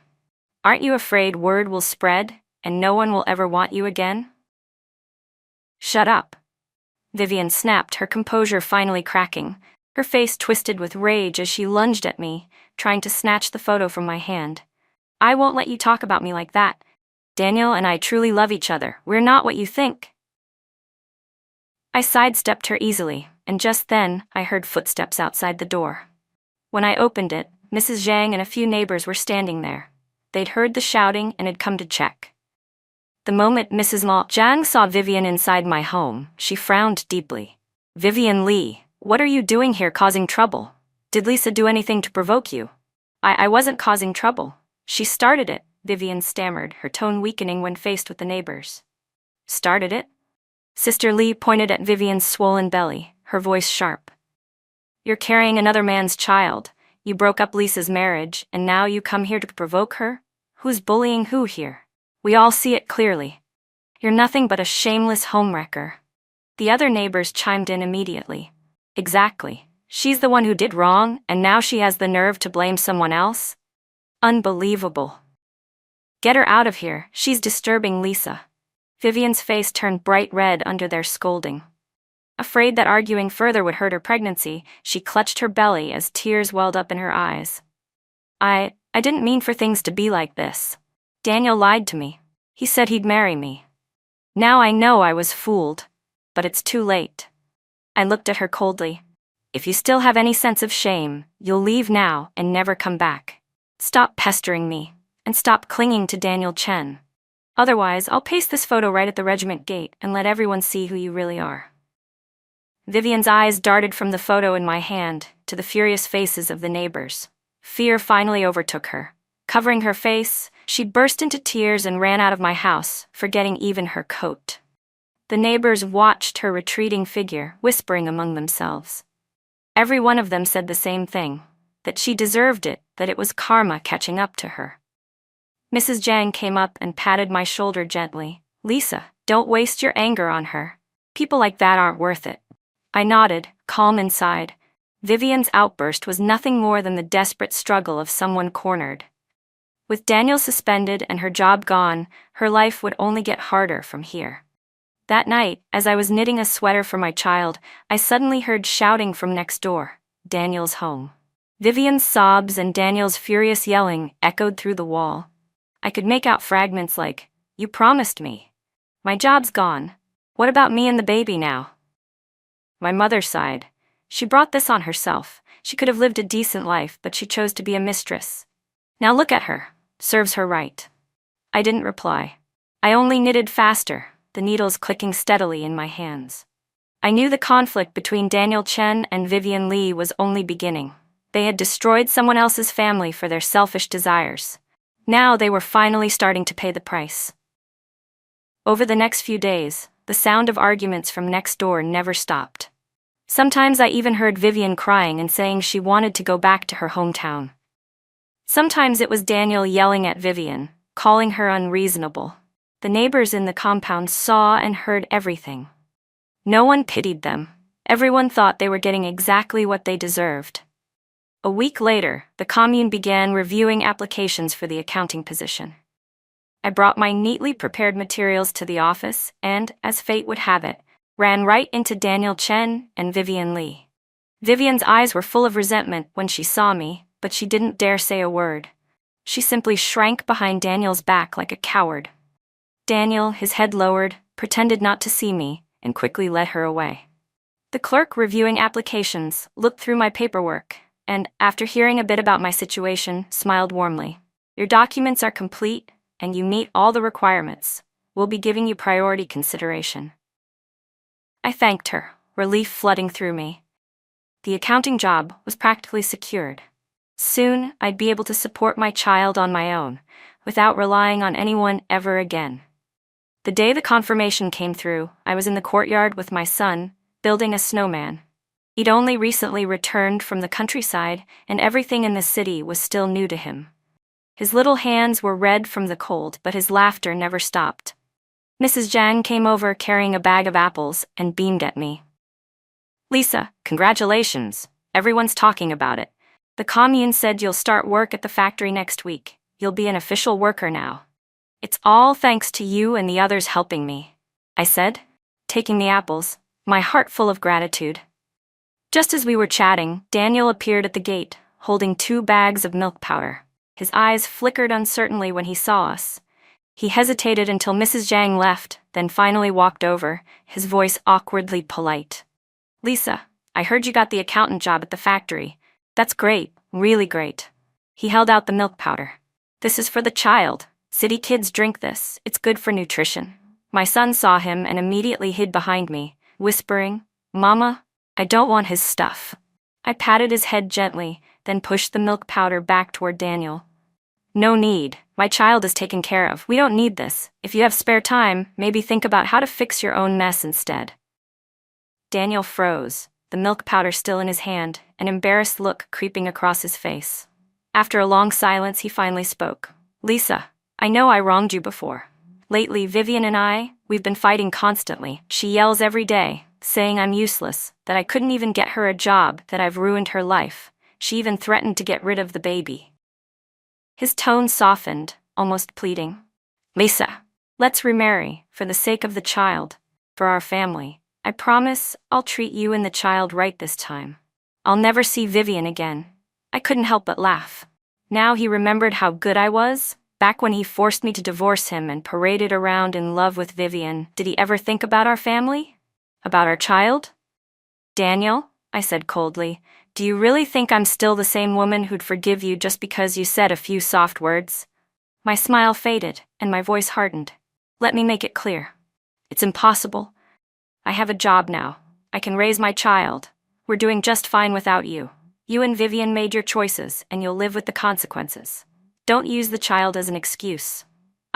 Aren't you afraid word will spread and no one will ever want you again? Shut up. Vivian snapped, her composure finally cracking. Her face twisted with rage as she lunged at me, trying to snatch the photo from my hand. "I won't let you talk about me like that. Daniel and I truly love each other. We're not what you think." I sidestepped her easily, and just then, I heard footsteps outside the door. When I opened it, Mrs. Zhang and a few neighbors were standing there. They'd heard the shouting and had come to check. The moment Mrs. Ma Zhang saw Vivian inside my home, she frowned deeply. "Vivian Li, what are you doing here causing trouble? Did Lisa do anything to provoke you?" I wasn't causing trouble. She started it," Vivian stammered, her tone weakening when faced with the neighbors. "Started it?" Sister Li pointed at Vivian's swollen belly, her voice sharp. "You're carrying another man's child. You broke up Lisa's marriage, and now you come here to provoke her? Who's bullying who here? We all see it clearly. You're nothing but a shameless homewrecker." The other neighbors chimed in immediately. "Exactly. She's the one who did wrong, and now she has the nerve to blame someone else? Unbelievable. Get her out of here, she's disturbing Lisa." Vivian's face turned bright red under their scolding. Afraid that arguing further would hurt her pregnancy, she clutched her belly as tears welled up in her eyes. I didn't mean for things to be like this. Daniel lied to me. He said he'd marry me. Now I know I was fooled, but it's too late." I looked at her coldly. "If you still have any sense of shame, you'll leave now and never come back. Stop pestering me, and stop clinging to Daniel Chen. Otherwise, I'll paste this photo right at the regiment gate and let everyone see who you really are." Vivian's eyes darted from the photo in my hand to the furious faces of the neighbors. Fear finally overtook her. Covering her face, she burst into tears and ran out of my house, forgetting even her coat. The neighbors watched her retreating figure, whispering among themselves. Every one of them said the same thing, that she deserved it, that it was karma catching up to her. Mrs. Zhang came up and patted my shoulder gently. "Lisa, don't waste your anger on her. People like that aren't worth it." I nodded, calm inside. Vivian's outburst was nothing more than the desperate struggle of someone cornered. With Daniel suspended and her job gone, her life would only get harder from here. That night, as I was knitting a sweater for my child, I suddenly heard shouting from next door, Daniel's home. Vivian's sobs and Daniel's furious yelling echoed through the wall. I could make out fragments like, "You promised me. My job's gone. What about me and the baby now?" My mother sighed. She brought this on herself. She could have lived a decent life, but she chose to be a mistress. Now look at her. Serves her right. I didn't reply. I only knitted faster, the needles clicking steadily in my hands. I knew the conflict between Daniel Chen and Vivian Li was only beginning. They had destroyed someone else's family for their selfish desires. Now they were finally starting to pay the price. Over the next few days, the sound of arguments from next door never stopped. Sometimes I even heard Vivian crying and saying she wanted to go back to her hometown. Sometimes it was Daniel yelling at Vivian, calling her unreasonable. The neighbors in the compound saw and heard everything. No one pitied them. Everyone thought they were getting exactly what they deserved. A week later, the commune began reviewing applications for the accounting position. I brought my neatly prepared materials to the office and, as fate would have it, ran right into Daniel Chen and Vivian Li. Vivian's eyes were full of resentment when she saw me, but she didn't dare say a word. She simply shrank behind Daniel's back like a coward. Daniel, his head lowered, pretended not to see me, and quickly led her away. The clerk reviewing applications looked through my paperwork, and, after hearing a bit about my situation, smiled warmly. "Your documents are complete, and you meet all the requirements. We'll be giving you priority consideration." I thanked her, relief flooding through me. The accounting job was practically secured. Soon, I'd be able to support my child on my own, without relying on anyone ever again. The day the confirmation came through, I was in the courtyard with my son, building a snowman. He'd only recently returned from the countryside, and everything in the city was still new to him. His little hands were red from the cold, but his laughter never stopped. Mrs. Zhang came over carrying a bag of apples and beamed at me. "Lisa, congratulations. Everyone's talking about it. The commune said you'll start work at the factory next week. You'll be an official worker now. It's all thanks to you and the others helping me," I said, taking the apples, my heart full of gratitude. Just as we were chatting, Daniel appeared at the gate, holding 2 bags of milk powder. His eyes flickered uncertainly when he saw us. He hesitated until Mrs. Zhang left, then finally walked over, his voice awkwardly polite. "Lisa, I heard you got the accountant job at the factory. That's great, really great." He held out the milk powder. "This is for the child. City kids drink this, it's good for nutrition." My son saw him and immediately hid behind me, whispering, "Mama, I don't want his stuff." I patted his head gently, then pushed the milk powder back toward Daniel. "No need, my child is taken care of. We don't need this. If you have spare time, maybe think about how to fix your own mess instead." Daniel froze, the milk powder still in his hand, an embarrassed look creeping across his face. After a long silence, he finally spoke. "Lisa, I know I wronged you before. Lately, Vivian and we've been fighting constantly. She yells every day, saying I'm useless, that I couldn't even get her a job, that I've ruined her life. She even threatened to get rid of the baby." His tone softened, almost pleading. "Lisa, let's remarry, for the sake of the child, for our family. I promise I'll treat you and the child right this time. I'll never see Vivian again." I couldn't help but laugh. Now he remembered how good I was. Back when he forced me to divorce him and paraded around in love with Vivian, did he ever think about our family? About our child? "Daniel," I said coldly, "do you really think I'm still the same woman who'd forgive you just because you said a few soft words?" My smile faded, and my voice hardened. "Let me make it clear. It's impossible. I have a job now. I can raise my child. We're doing just fine without you. You and Vivian made your choices, and you'll live with the consequences. Don't use the child as an excuse."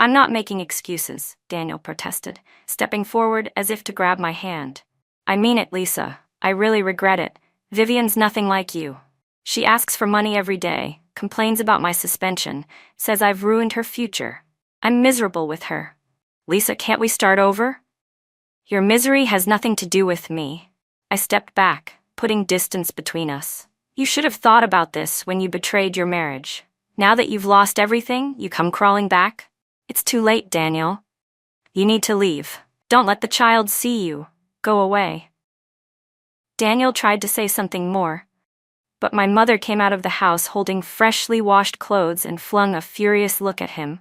"I'm not making excuses," Daniel protested, stepping forward as if to grab my hand. "I mean it, Lisa. I really regret it. Vivian's nothing like you. She asks for money every day, complains about my suspension, says I've ruined her future. I'm miserable with her. Lisa, can't we start over?" "Your misery has nothing to do with me." I stepped back, putting distance between us. "You should have thought about this when you betrayed your marriage. Now that you've lost everything, you come crawling back? It's too late, Daniel. You need to leave. Don't let the child see you. Go away." Daniel tried to say something more, but my mother came out of the house holding freshly washed clothes and flung a furious look at him.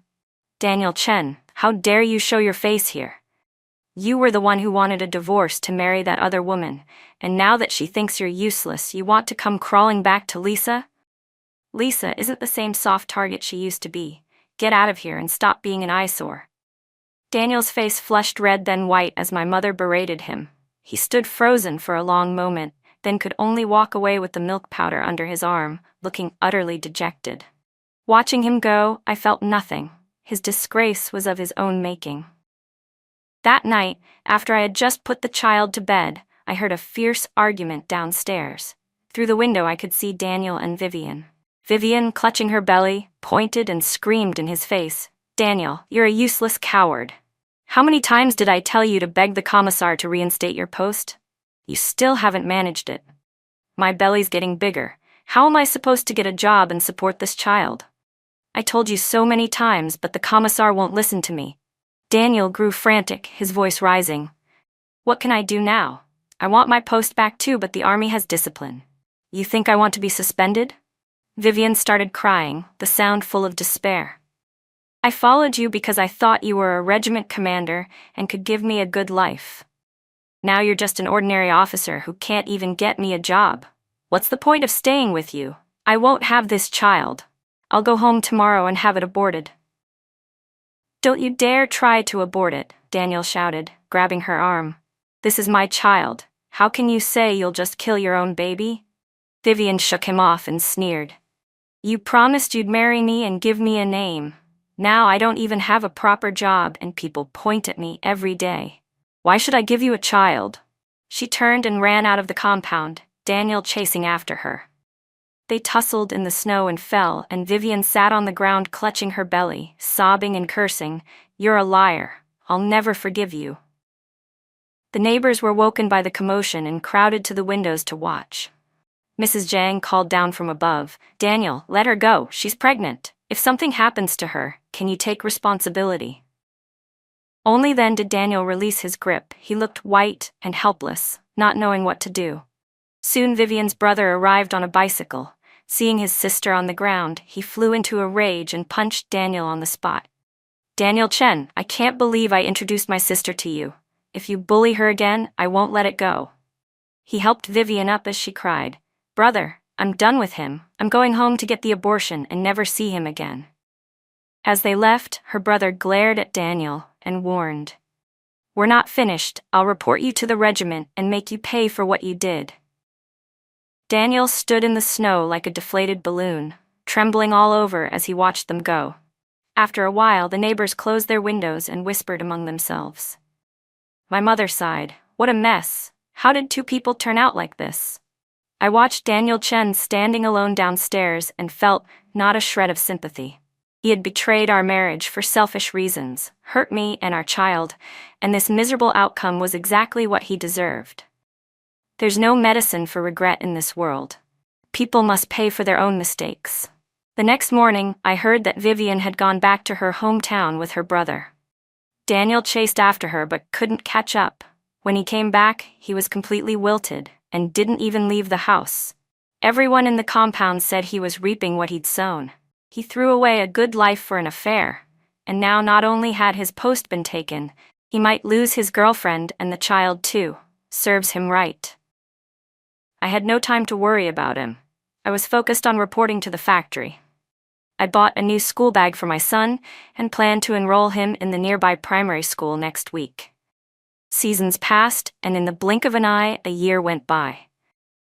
"Daniel Chen, how dare you show your face here? You were the one who wanted a divorce to marry that other woman, and now that she thinks you're useless, you want to come crawling back to Lisa? Lisa isn't the same soft target she used to be. Get out of here and stop being an eyesore." Daniel's face flushed red then white as my mother berated him. He stood frozen for a long moment, then could only walk away with the milk powder under his arm, looking utterly dejected. Watching him go, I felt nothing. His disgrace was of his own making. That night, after I had just put the child to bed, I heard a fierce argument downstairs. Through the window I could see Daniel and Vivian. Vivian, clutching her belly, pointed and screamed in his face, "Daniel, you're a useless coward. How many times did I tell you to beg the commissar to reinstate your post? You still haven't managed it. My belly's getting bigger. How am I supposed to get a job and support this child? I told you so many times, but the commissar won't listen to me." Daniel grew frantic, his voice rising. "What can I do now? I want my post back too, but the army has discipline. You think I want to be suspended?" Vivian started crying, the sound full of despair. "I followed you because I thought you were a regiment commander and could give me a good life. Now you're just an ordinary officer who can't even get me a job. What's the point of staying with you? I won't have this child. I'll go home tomorrow and have it aborted." "Don't you dare try to abort it," Daniel shouted, grabbing her arm. "This is my child. How can you say you'll just kill your own baby?" Vivian shook him off and sneered. "You promised you'd marry me and give me a name. Now I don't even have a proper job and people point at me every day. Why should I give you a child?" She turned and ran out of the compound, Daniel chasing after her. They tussled in the snow and fell, and Vivian sat on the ground clutching her belly, sobbing and cursing, "You're a liar. I'll never forgive you." The neighbors were woken by the commotion and crowded to the windows to watch. Mrs. Zhang called down from above, "Daniel, let her go. She's pregnant. If something happens to her, can you take responsibility?" Only then did Daniel release his grip. He looked white and helpless, not knowing what to do. Soon Vivian's brother arrived on a bicycle. Seeing his sister on the ground, he flew into a rage and punched Daniel on the spot. "Daniel Chen, I can't believe I introduced my sister to you. If you bully her again, I won't let it go." He helped Vivian up as she cried, "Brother, I'm done with him. I'm going home to get the abortion and never see him again." As they left, her brother glared at Daniel and warned, "We're not finished. I'll report you to the regiment and make you pay for what you did." Daniel stood in the snow like a deflated balloon, trembling all over as he watched them go. After a while, the neighbors closed their windows and whispered among themselves. My mother sighed, "What a mess. How did two people turn out like this?" I watched Daniel Chen standing alone downstairs and felt not a shred of sympathy. He had betrayed our marriage for selfish reasons, hurt me and our child, and this miserable outcome was exactly what he deserved. There's no medicine for regret in this world. People must pay for their own mistakes. The next morning, I heard that Vivian had gone back to her hometown with her brother. Daniel chased after her but couldn't catch up. When he came back, he was completely wilted and didn't even leave the house. Everyone in the compound said he was reaping what he'd sown. He threw away a good life for an affair, and now not only had his post been taken, he might lose his girlfriend and the child too. Serves him right. I had no time to worry about him. I was focused on reporting to the factory. I bought a new school bag for my son and planned to enroll him in the nearby primary school next week. Seasons passed, and in the blink of an eye, a year went by.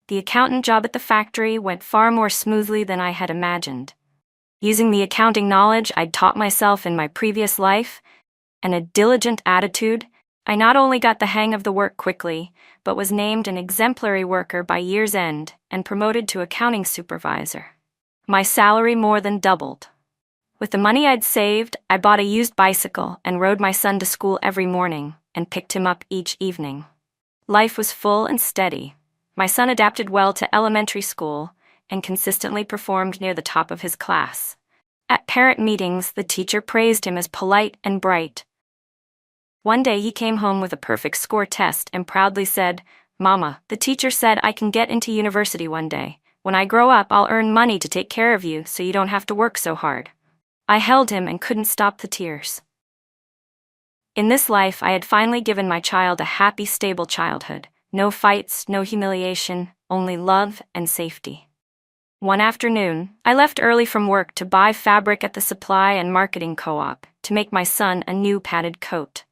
The accountant job at the factory went far more smoothly than I had imagined. Using the accounting knowledge I'd taught myself in my previous life and a diligent attitude, I not only got the hang of the work quickly, but was named an exemplary worker by year's end and promoted to accounting supervisor. My salary more than doubled. With the money I'd saved, I bought a used bicycle and rode my son to school every morning and picked him up each evening. Life was full and steady. My son adapted well to elementary school and consistently performed near the top of his class. At parent meetings, the teacher praised him as polite and bright. One day he came home with a perfect score test and proudly said, "Mama, the teacher said I can get into university one day. When I grow up, I'll earn money to take care of you so you don't have to work so hard." I held him and couldn't stop the tears. In this life, I had finally given my child a happy, stable childhood. No fights, no humiliation, only love and safety. One afternoon, I left early from work to buy fabric at the supply and marketing co-op to make my son a new padded coat.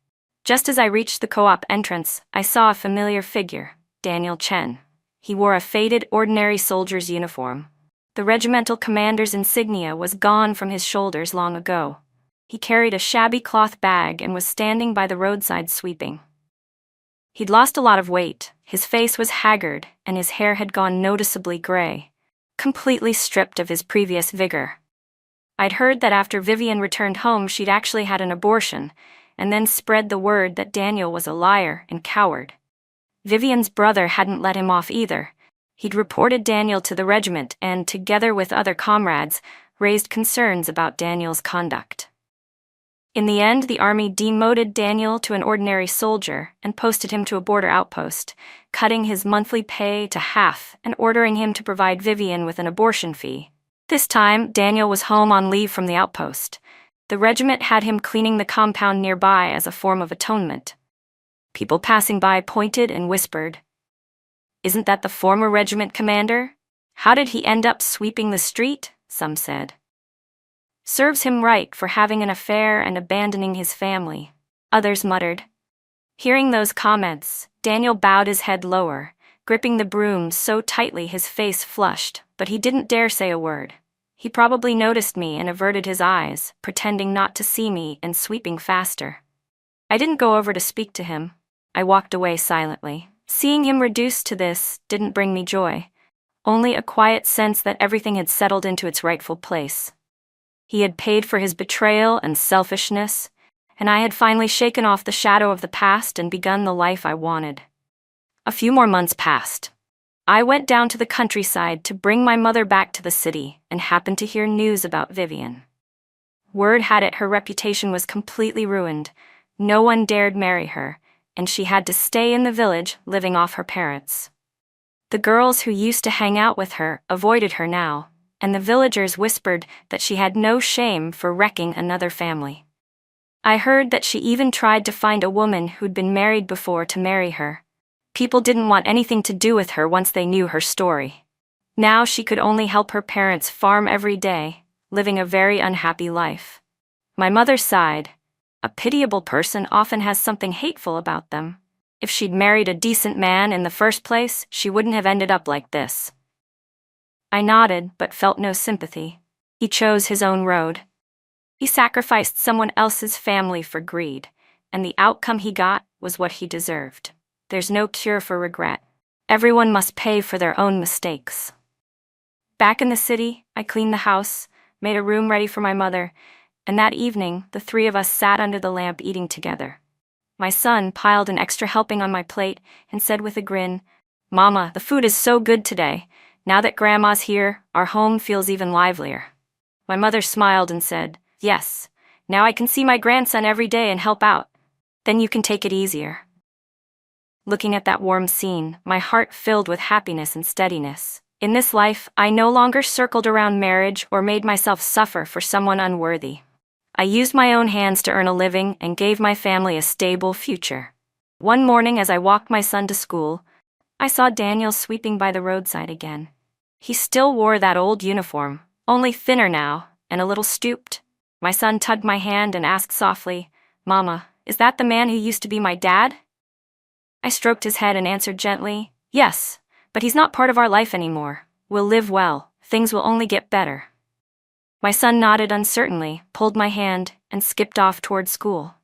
Just as I reached the co-op entrance, I saw a familiar figure, Daniel Chen. He wore a faded, ordinary soldier's uniform. The regimental commander's insignia was gone from his shoulders long ago. He carried a shabby cloth bag and was standing by the roadside sweeping. He'd lost a lot of weight, his face was haggard, and his hair had gone noticeably gray, completely stripped of his previous vigor. I'd heard that after Vivian returned home, she'd actually had an abortion, and then spread the word that Daniel was a liar and coward. Vivian's brother hadn't let him off either. He'd reported Daniel to the regiment and, together with other comrades, raised concerns about Daniel's conduct. In the end, the army demoted Daniel to an ordinary soldier and posted him to a border outpost, cutting his monthly pay to half and ordering him to provide Vivian with an abortion fee. This time, Daniel was home on leave from the outpost. The regiment had him cleaning the compound nearby as a form of atonement. People passing by pointed and whispered, "Isn't that the former regiment commander? How did he end up sweeping the street?" some said. "Serves him right for having an affair and abandoning his family," others muttered. Hearing those comments, Daniel bowed his head lower, gripping the broom so tightly his face flushed, but he didn't dare say a word. He probably noticed me and averted his eyes, pretending not to see me and sweeping faster. I didn't go over to speak to him. I walked away silently. Seeing him reduced to this didn't bring me joy, only a quiet sense that everything had settled into its rightful place. He had paid for his betrayal and selfishness, and I had finally shaken off the shadow of the past and begun the life I wanted. A few more months passed. I went down to the countryside to bring my mother back to the city and happened to hear news about Vivian. Word had it her reputation was completely ruined. No one dared marry her, and she had to stay in the village living off her parents. The girls who used to hang out with her avoided her now, and the villagers whispered that she had no shame for wrecking another family. I heard that she even tried to find a woman who'd been married before to marry her. People didn't want anything to do with her once they knew her story. Now she could only help her parents farm every day, living a very unhappy life. My mother sighed. A pitiable person often has something hateful about them. If she'd married a decent man in the first place, she wouldn't have ended up like this. I nodded, but felt no sympathy. He chose his own road. He sacrificed someone else's family for greed, and the outcome he got was what he deserved. There's no cure for regret. Everyone must pay for their own mistakes. Back in the city, I cleaned the house, made a room ready for my mother, and that evening, the three of us sat under the lamp eating together. My son piled an extra helping on my plate and said with a grin, "Mama, the food is so good today. Now that Grandma's here, our home feels even livelier." My mother smiled and said, "Yes, now I can see my grandson every day and help out. Then you can take it easier." Looking at that warm scene, my heart filled with happiness and steadiness. In this life, I no longer circled around marriage or made myself suffer for someone unworthy. I used my own hands to earn a living and gave my family a stable future. One morning as I walked my son to school, I saw Daniel sweeping by the roadside again. He still wore that old uniform, only thinner now, and a little stooped. My son tugged my hand and asked softly, "Mama, is that the man who used to be my dad?" I stroked his head and answered gently, "Yes, but he's not part of our life anymore. We'll live well. Things will only get better." My son nodded uncertainly, pulled my hand, and skipped off toward school.